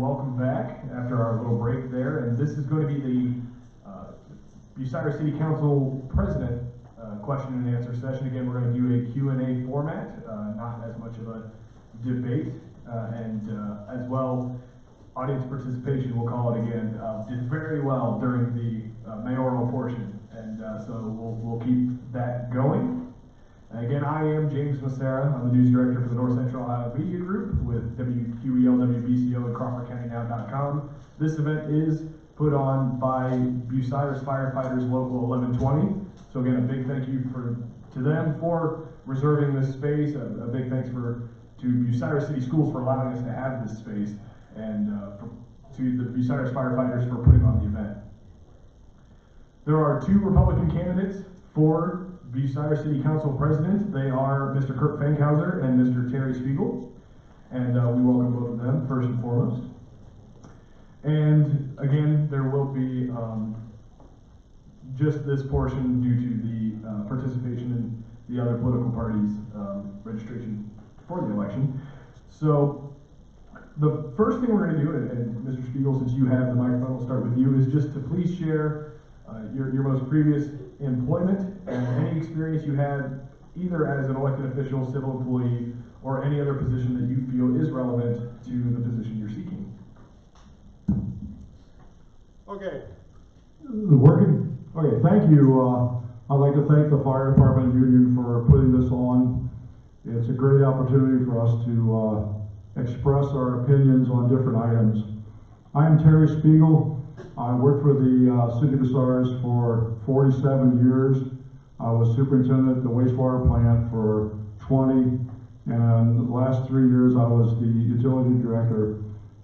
welcome back after our little break there. And this is going to be the Bucyrus City Council President question and answer session. Again, we're going to do a Q&A format, not as much of a debate, and as well, audience participation, we'll call it again, did very well during the mayoral portion, and so we'll keep that going. Again, I am James Massera. I'm the news director for the North Central Ohio Media Group with WQEL, WBCO, and CrawfordCountyNow.com. This event is put on by Bucyrus Firefighters Local 1120. So again, a big thank you to them for reserving this space. A big thanks to Bucyrus City Schools for allowing us to have this space, and to the Bucyrus Firefighters for putting on the event. There are two Republican candidates for Bucyrus City Council President. They are Mr. Kurt Fankhauser and Mr. Terry Spiegel, and we welcome both of them first and foremost. And again, there will be just this portion due to the participation in the other political parties' registration for the election. So the first thing we're going to do, and Mr. Spiegel, since you have the microphone, we'll start with you, is just to please share your most previous employment and any experience you had either as an elected official, civil employee, or any other position that you feel is relevant to the position you're seeking. Okay. Working? Okay, thank you. I'd like to thank the Fire Department Union for putting this on. It's a great opportunity for us to express our opinions on different items. I am Terry Spiegel. I worked for the City of Bucyrus for 47 years. I was superintendent at the wastewater plant for 20, and the last 3 years I was the utility director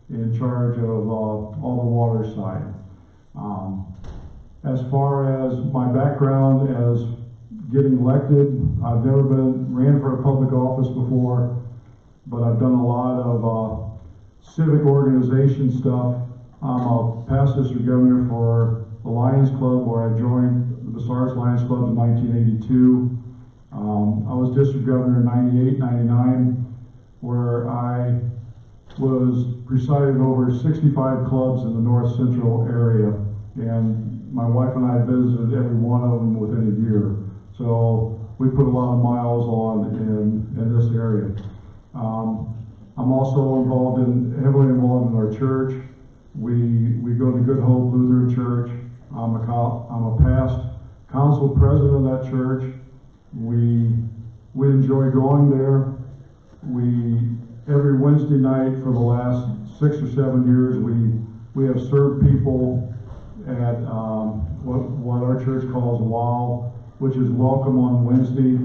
in charge of all the water side. As far as my background as getting elected, I've never ran for a public office before, but I've done a lot of civic organization stuff. I'm a past district governor for the Lions Club, where I joined the Bucyrus Lions Club in 1982. I was district governor in 98, 99, where I was presided over 65 clubs in the North Central area, and my wife and I visited every one of them within a year. So we put a lot of miles on in this area. I'm also heavily involved in our church. We go to Good Hope Lutheran Church. I'm a past council president of that church. We enjoy going there. Every Wednesday night for the last 6 or 7 years, we have served people at what our church calls WOW, which is Welcome on Wednesday.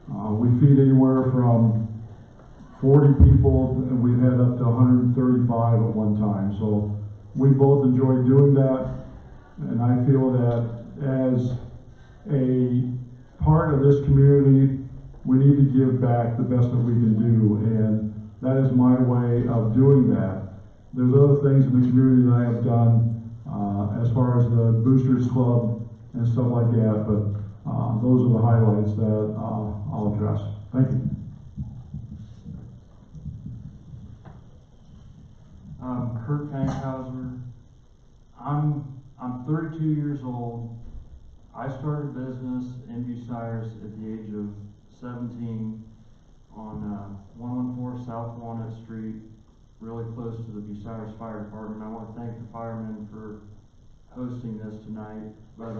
We feed anywhere from 40 people, and we've had up to 135 at one time. So we both enjoy doing that, and I feel that as a part of this community, we need to give back the best that we can do, and that is my way of doing that. There's other things in the community that I have done as far as the Boosters Club and stuff like that, but those are the highlights that I'll address. Thank you. Kurt Fankhauser. I'm 32 years old. I started business in Bucyrus at the age of 17 on 114 South Walnut Street, really close to the Bucyrus Fire Department. I want to thank the firemen for hosting this tonight. But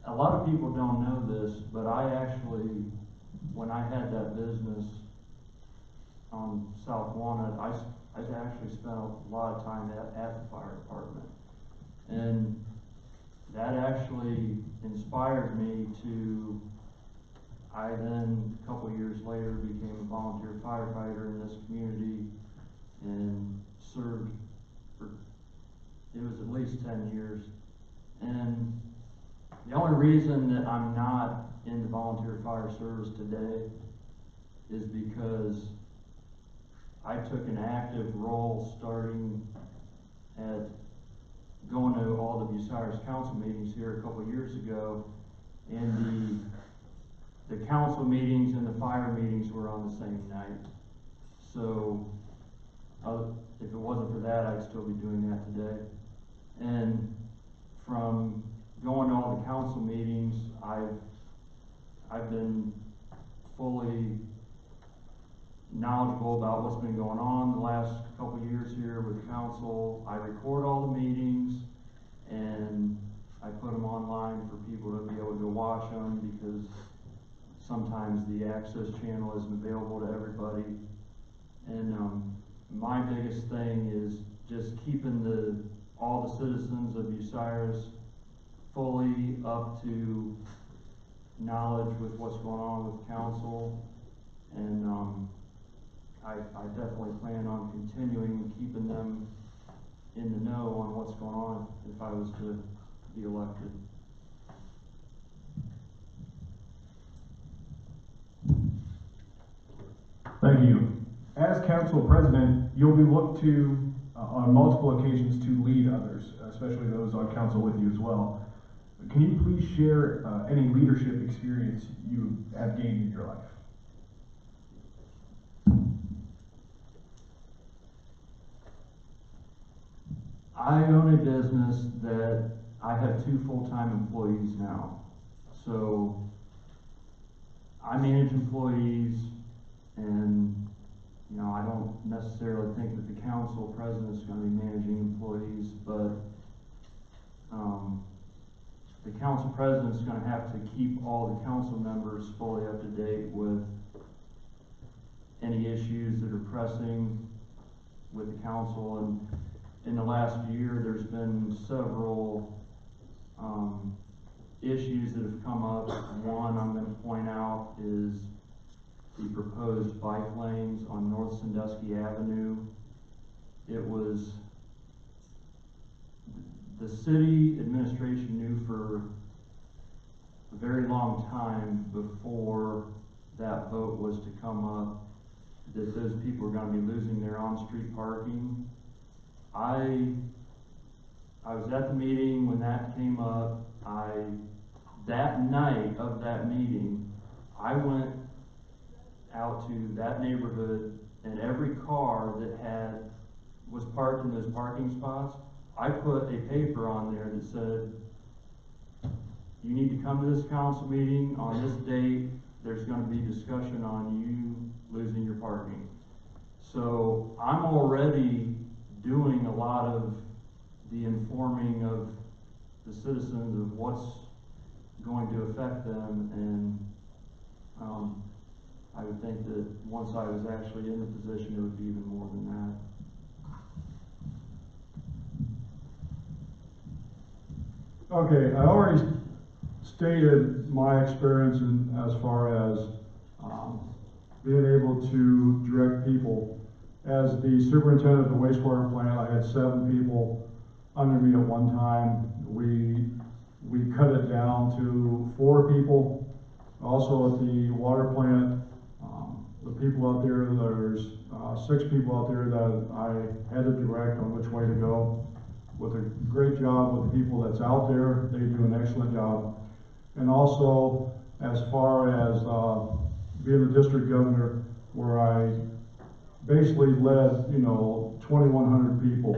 a lot of people don't know this, but I actually, when I had that business on South Walnut, I actually spent a lot of time at the fire department, and that actually inspired me to. I then, a couple years later, became a volunteer firefighter in this community and served for, it was at least 10 years. And the only reason that I'm not in the volunteer fire service today is because I took an active role starting at going to all the Bucyrus council meetings here a couple years ago, and the council meetings and the fire meetings were on the same night. So if it wasn't for that, I'd still be doing that today. And from going to all the council meetings, I've been fully knowledgeable about what's been going on the last couple of years here with the council. I record all the meetings and I put them online for people to be able to go watch them, because sometimes the access channel isn't available to everybody. And my biggest thing is just keeping all the citizens of Bucyrus fully up to knowledge with what's going on with council. And I definitely plan on continuing keeping them in the know on what's going on if I was to be elected. Thank you. As council president, you'll be looked to on multiple occasions to lead others, especially those on council with you as well. Can you please share any leadership experience you have gained in your life? I own a business that I have 2 full-time employees now. So I manage employees, and you know, I don't necessarily think that the council president is going to be managing employees, but the council president is going to have to keep all the council members fully up to date with any issues that are pressing with the council. And in the last year, there's been several issues that have come up. One I'm going to point out is the proposed bike lanes on North Sandusky Avenue. It was, the city administration knew for a very long time before that vote was to come up that those people were going to be losing their on-street parking. I was at the meeting when that came up. That night of that meeting, I went out to that neighborhood, and every car that was parked in those parking spots, I put a paper on there that said, you need to come to this council meeting on this date. There's going to be discussion on you losing your parking. So I'm already doing a lot of the informing of the citizens of what's going to affect them, and I would think that once I was actually in the position, it would be even more than that. Okay, I already stated my experience as far as being able to direct people. As the superintendent of the wastewater plant, I had 7 people under me at one time. We cut it down to 4 people. Also at the water plant, the people out there, there's 6 people out there that I had to direct on which way to go. With a great job with the people that's out there. They do an excellent job. And also, as far as being the district governor, where I basically led, 2,100 people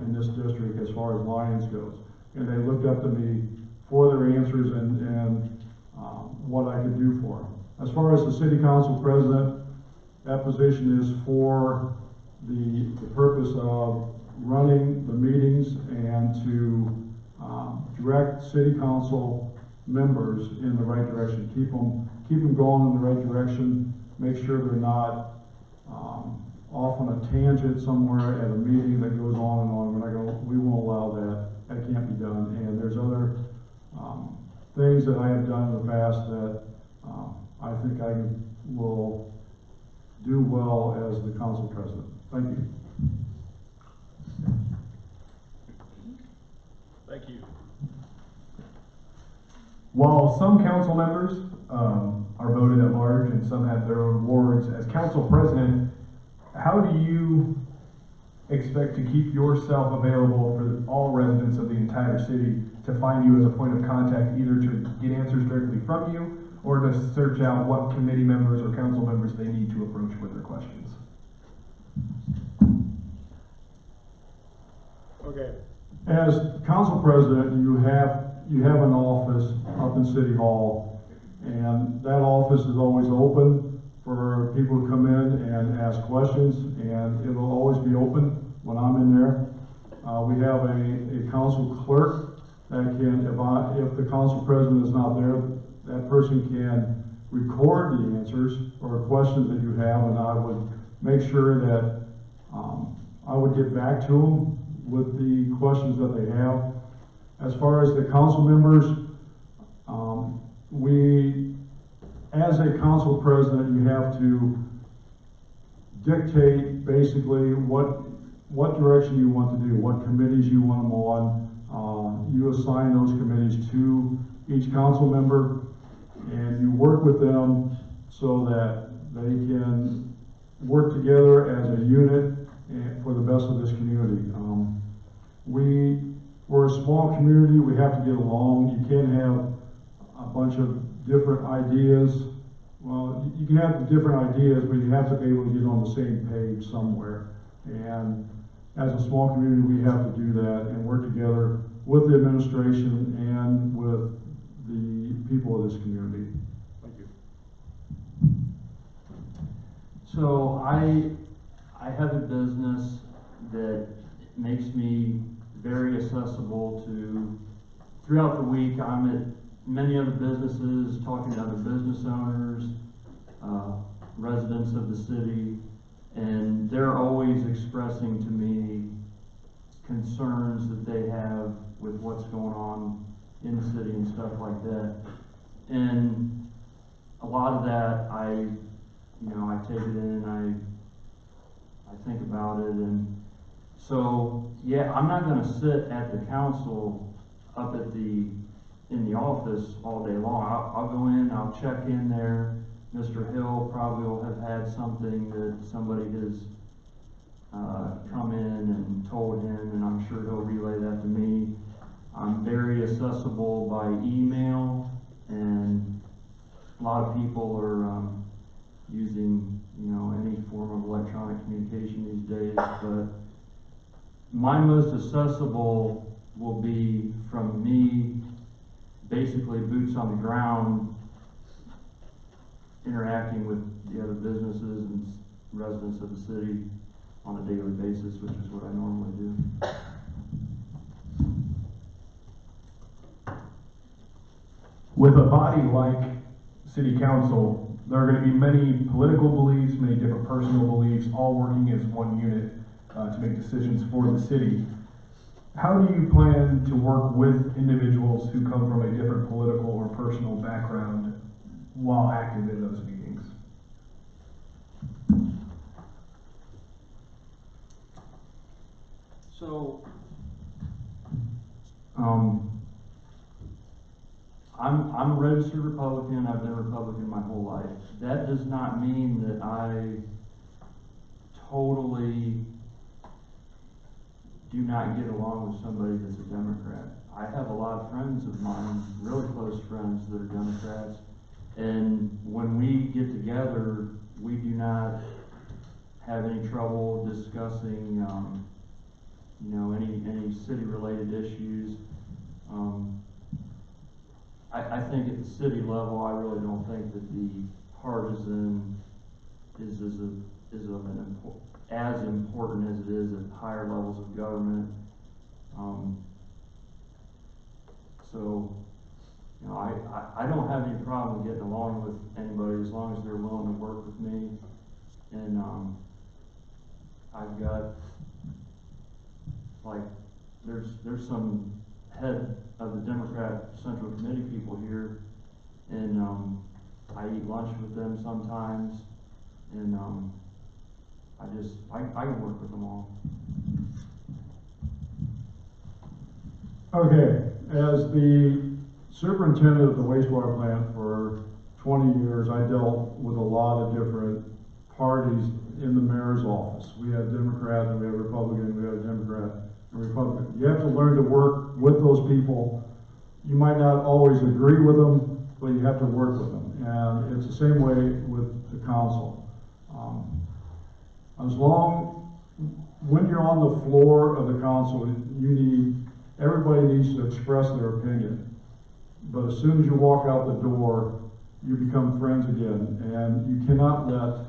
in this district as far as Lions goes. And they looked up to me for their answers and what I could do for them. As far as the city council president, that position is for the purpose of running the meetings and to direct city council members in the right direction, keep them going in the right direction, make sure they're not off on a tangent somewhere at a meeting that goes on and on. We won't allow that. That can't be done. And there's other things that I have done in the past that I think I will do well as the council president. Thank you. Thank you. While some council members are voted at large and some have their own wards, as council president, how do you expect to keep yourself available for all residents of the entire city to find you as a point of contact, either to get answers directly from you or to search out what committee members or council members they need to approach with their questions? Okay. As council president, you have an office up in City Hall, and that office is always open for people to come in and ask questions, and it'll always be open when I'm in there. We have a council clerk that can, if the council president is not there, that person can record the answers or questions that you have, and I would make sure that I would get back to them with the questions that they have. As far as the council members, as a council president, you have to dictate basically what direction you want to do, what committees you want them on. You assign those committees to each council member, and you work with them so that they can work together as a unit and for the best of this community. We're a small community, we have to get along. You can't have a bunch of different ideas. Well, you can have the different ideas, but you have to be able to get on the same page somewhere. And as a small community, we have to do that and work together with the administration and with the people of this community. Thank you. So I have a business that makes me very accessible to, throughout the week, I'm at many other businesses, talking to other business owners, residents of the city, and they're always expressing to me concerns that they have with what's going on in the city and stuff like that. And a lot of that, I take it in, I think about it, and so, yeah, I'm not gonna sit at the council up in the office all day long. I'll go in, I'll check in there. Mr. Hill probably will have had something that somebody has come in and told him, and I'm sure he'll relay that to me. I'm very accessible by email, and a lot of people are using, any form of electronic communication these days, but my most accessible will be from me, basically boots on the ground, interacting with the other businesses and residents of the city on a daily basis, which is what I normally do. With a body like city council, there are going to be many political beliefs, many different personal beliefs, all working as one unit to make decisions for the city. How do you plan to work with individuals who come from a different political or personal background while active in those meetings? So, I'm a registered Republican. I've been a Republican my whole life. That does not mean that I totally do not get along with somebody that's a Democrat. I have a lot of friends of mine, really close friends, that are Democrats, and when we get together, we do not have any trouble discussing, any city-related issues. I think at the city level, I really don't think that the partisan is as important as it is at higher levels of government. I don't have any problem getting along with anybody as long as they're willing to work with me. And I've got, there's some head of the Democrat Central Committee people here, and I eat lunch with them sometimes, and I can work with them all. Okay, as the superintendent of the wastewater plant for 20 years, I dealt with a lot of different parties in the mayor's office. We had Democrat, and we had Republican, we had a Democrat and Republican. You have to learn to work with those people. You might not always agree with them, but you have to work with them. And it's the same way with the council. As long, when you're on the floor of the council, everybody needs to express their opinion. But as soon as you walk out the door, you become friends again, and you cannot let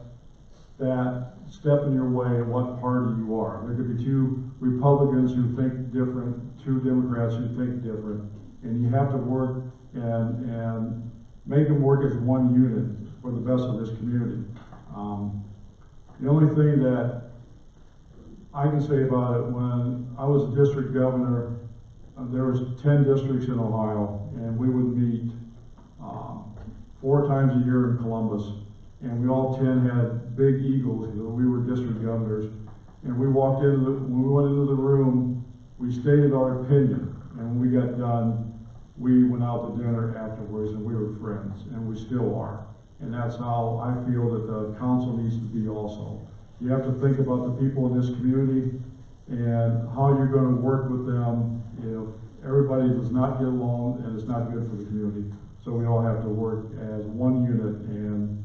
that step in your way of what party you are. There could be two Republicans who think different, two Democrats who think different, and you have to work and make them work as one unit for the best of this community. The only thing that I can say about it, when I was a district governor, there was 10 districts in Ohio, and we would meet 4 times a year in Columbus, and we all 10 had big egos. We were district governors, and when we went into the room, we stated our opinion, and when we got done, we went out to dinner afterwards, and we were friends, and we still are. And that's how I feel that the council needs to be also. You have to think about the people in this community and how you're going to work with them if everybody does not get along, and it's not good for the community. So we all have to work as one unit and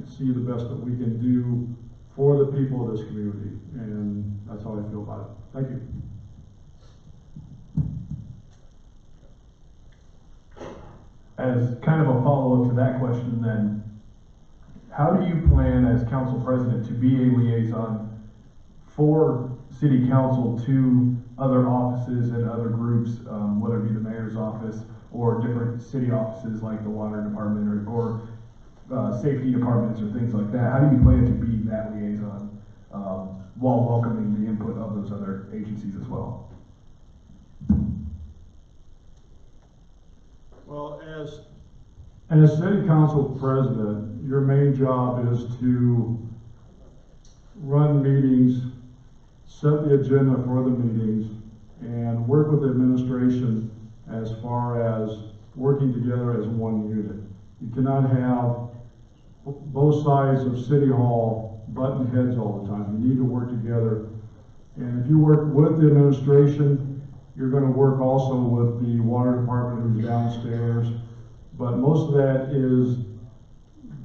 see the best that we can do for the people of this community. And that's how I feel about it. Thank you. As kind of a follow-up to that question then, how do you plan as council president to be a liaison for city council to other offices and other groups, whether it be the mayor's office or different city offices like the water department or safety departments or things like that? How do you plan to be that liaison while welcoming the input of those other agencies as well? Well, as city council president, your main job is to run meetings, set the agenda for the meetings, and work with the administration as far as working together as one unit. You cannot have both sides of City Hall butting heads all the time. You need to work together. And if you work with the administration, you're going to work also with the water department who's downstairs. But most of that is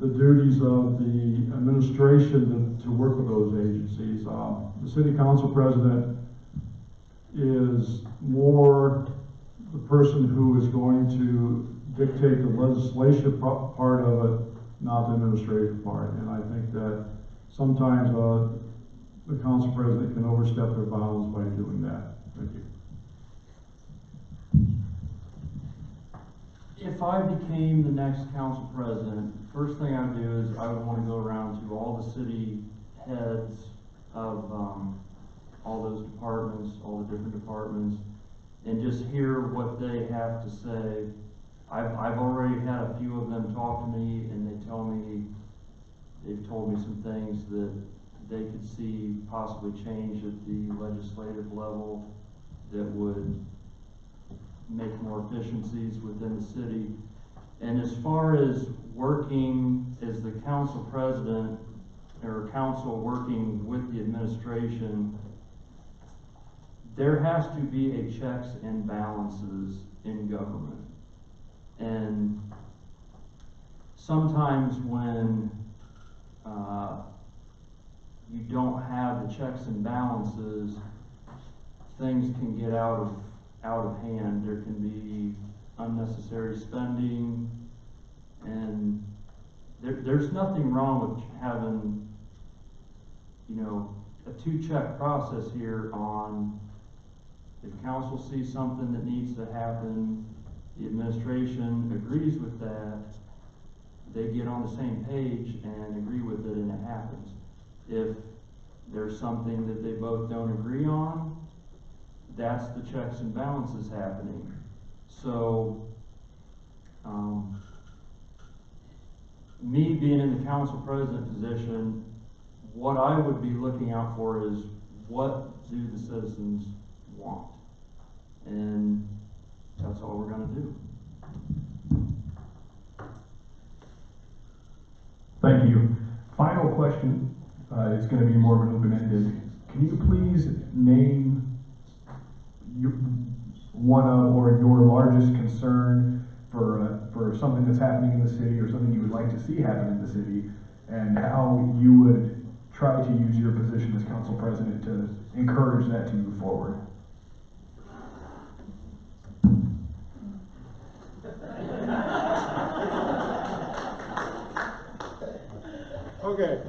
the duties of the administration to work with those agencies. The city council president is more the person who is going to dictate the legislative part of it, not the administrative part. And I think that sometimes the council president can overstep their bounds by doing that. Thank you. If I became the next council president, first thing I would do is I would want to go around to all the city heads of all those departments, all the different departments, and just hear what they have to say. I've already had a few of them talk to me, and they've told me some things that they could see possibly change at the legislative level that would make more efficiencies within the city. And as far as working as the council president or council working with the administration, there has to be a checks and balances in government. And sometimes when you don't have the checks and balances, things can get out of hand. There can be unnecessary spending, and there's nothing wrong with having, a 2-check process here on if council sees something that needs to happen, the administration agrees with that, they get on the same page and agree with it, and it happens. If there's something that they both don't agree on, that's the checks and balances happening. So, me being in the council president position, what I would be looking out for is what do the citizens want? And that's all we're going to do. Thank you. Final question. It's going to be more of an open-ended. Can you please name one of or your largest concern for something that's happening in the city or something you would like to see happen in the city, and how you would try to use your position as council president to encourage that to move forward. Okay.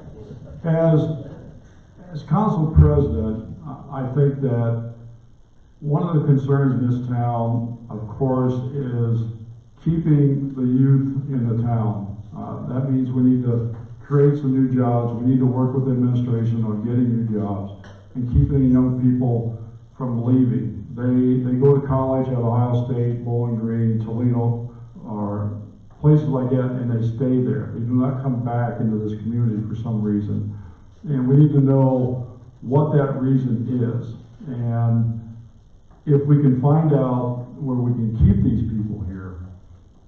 As council president, I think that one of the concerns in this town, of course, is keeping the youth in the town. That means we need to create some new jobs. We need to work with the administration on getting new jobs and keeping the young people from leaving. They go to college at Ohio State, Bowling Green, Toledo, or places like that, and they stay there. They do not come back into this community for some reason. And we need to know what that reason is. And if we can find out where we can keep these people here,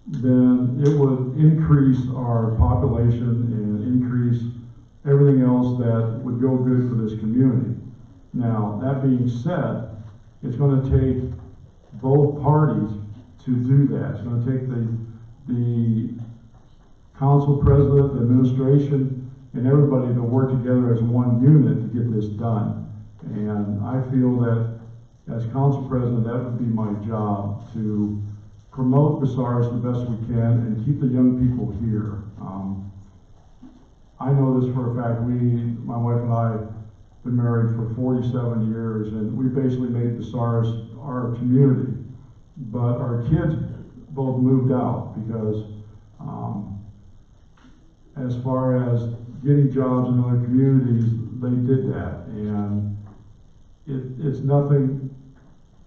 then it would increase our population and increase everything else that would go good for this community. Now, that being said, it's going to take both parties to do that. It's going to take the council president, the administration, and everybody to work together as one unit to get this done. And I feel that as council president, that would be my job, to promote Bucyrus the best we can and keep the young people here. I know this for a fact. My wife and I, have been married for 47 years, and we basically made Bucyrus our community. But our kids both moved out because as far as getting jobs in other communities, they did that. And it's nothing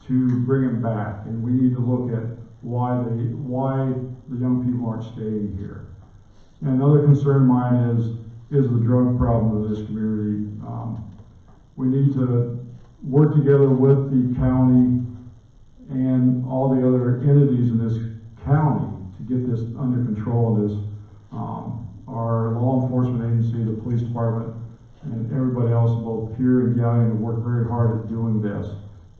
to bring them back. And we need to look at why the young people aren't staying here. And another concern of mine is the drug problem in this community. We need to work together with the county and all the other entities in this county to get this under control. This our law enforcement agency, the police department, and everybody else, both here and Gallion, have worked very hard at doing this.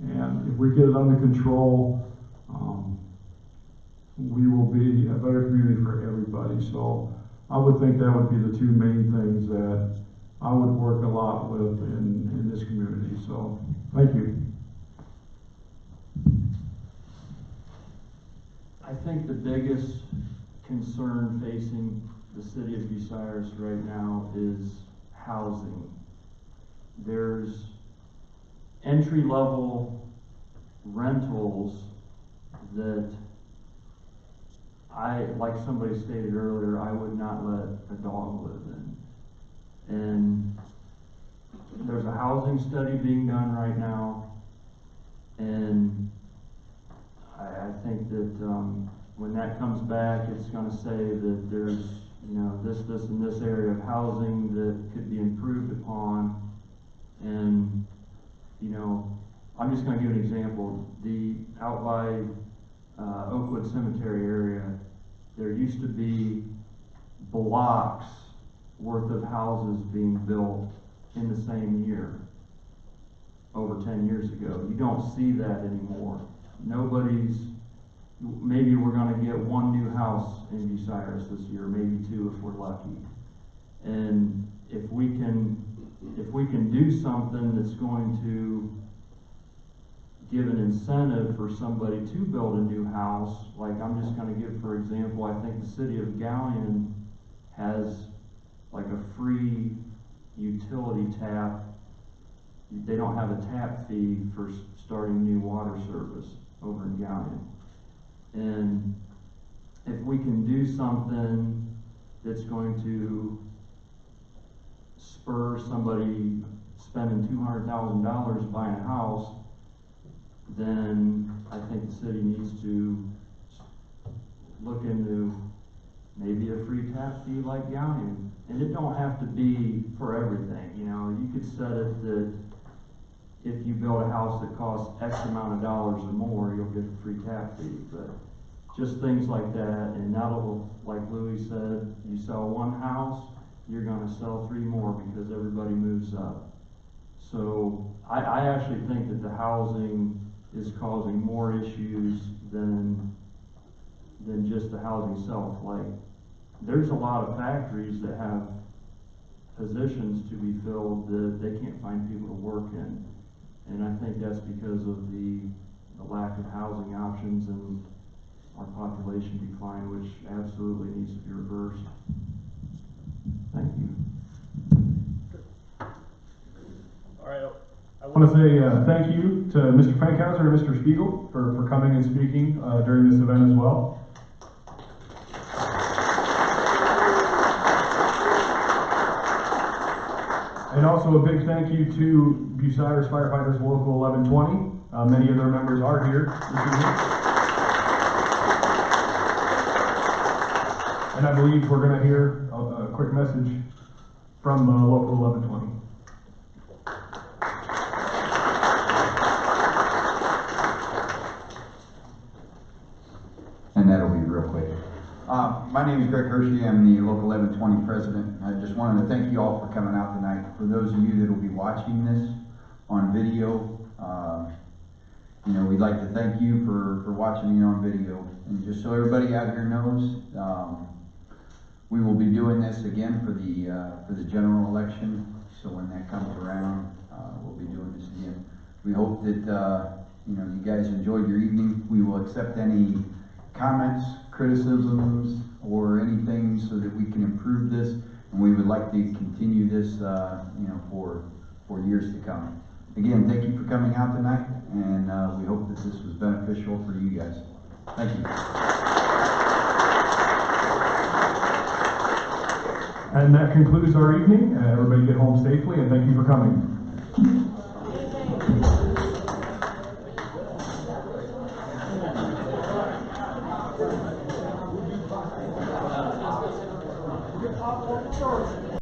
And if we get it under control, we will be a better community for everybody. So I would think that would be the two main things that I would work a lot with in this community. So thank you. I think the biggest concern facing the city of Bucyrus right now is housing. There's entry-level rentals that like somebody stated earlier, I would not let a dog live in. And there's a housing study being done right now, and I think that when that comes back, it's going to say that there's, this, and this area of housing that could be improved upon. And, I'm just going to give an example. Out by Oakwood Cemetery area, there used to be blocks worth of houses being built in the same year, over 10 years ago. You don't see that anymore. Maybe we're going to get one new house in Bucyrus this year, maybe two if we're lucky. And if we can do something that's going to give an incentive for somebody to build a new house, like I'm just going to give, for example, I think the city of Gallion has like a free utility tap. They don't have a tap fee for starting new water service over in Gallion. And if we can do something that's going to spur somebody spending $200,000 buying a house, then I think the city needs to look into maybe a free tap fee like Gallion. And it don't have to be for everything. You could set it that if you build a house that costs X amount of dollars or more, you'll get a free tap fee. But just things like that, and that'll, like Louis said, you sell one house, you're going to sell 3 more because everybody moves up. So I actually think that the housing is causing more issues than just the housing itself. Like, there's a lot of factories that have positions to be filled that they can't find people to work in. And I think that's because of the lack of housing options and our population decline, which absolutely needs to be reversed. Thank you. All right. I want to say thank you to Mr. Fankhauser and Mr. Spiegel for coming and speaking during this event as well. And also a big thank you to Bucyrus Firefighters Local 1120. Many of their members are here this evening. And I believe we're going to hear a quick message from Local 1120. And that'll be real quick. My name is Greg Hershey. I'm the Local 1120 president. I just wanted to thank you all for coming out tonight. For those of you that will be watching this on video, we'd like to thank you for watching it on video. And just so everybody out here knows, we will be doing this again for the general election. So when that comes around, we'll be doing this again. We hope that you guys enjoyed your evening. We will accept any comments, criticisms, or anything so that we can improve this, and we would like to continue this, for years to come. Again, thank you for coming out tonight, and we hope that this was beneficial for you guys. Thank you. And that concludes our evening. Everybody get home safely, and thank you for coming.